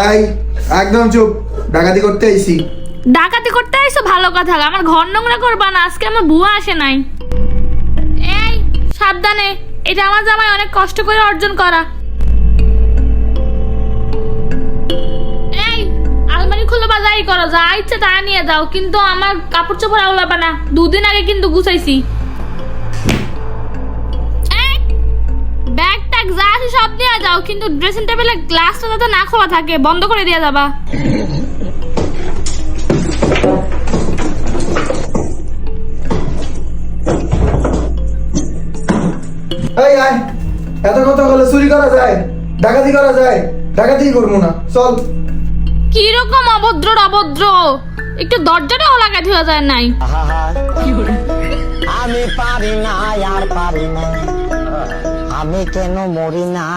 এই একদম চুপ, ডাকাতি করতে আইছি। ডাকাতি করতে আইছো ভালো কথা, আমার ঘর নোংরা করবা না, আজকে আমার বুয়া আসে নাই। এই সাবধানে, এটা আমার জামাই অনেক কষ্ট করে অর্জন করা। এই আলমারি খুলে বা যাই করো, যা ইচ্ছে তা নিয়ে যাও, কিন্তু আমার কাপড় চোপড় আউলাবা না, 2 দিন আগে কিন্তু গুছাইছি। ব্যাগ ট্যাগ যা আছে সব দিয়ে যাও, কিন্তু ড্রেসিং টেবিলের গ্লাসটা যাতে না খোলা থাকে, বন্ধ করে দিয়ে যাবা। এই আয়, এত কথা বলে চুরি করা যায়, ডাকাতি করা যায়, ডাকাতি করবো না, চল। কিরকম অভদ্র অভদ্র, একটু দরজাটাও লাগাই দেওয়া যায় নাই। আমি পারি না আর পারি না, আমি কেন মরি না।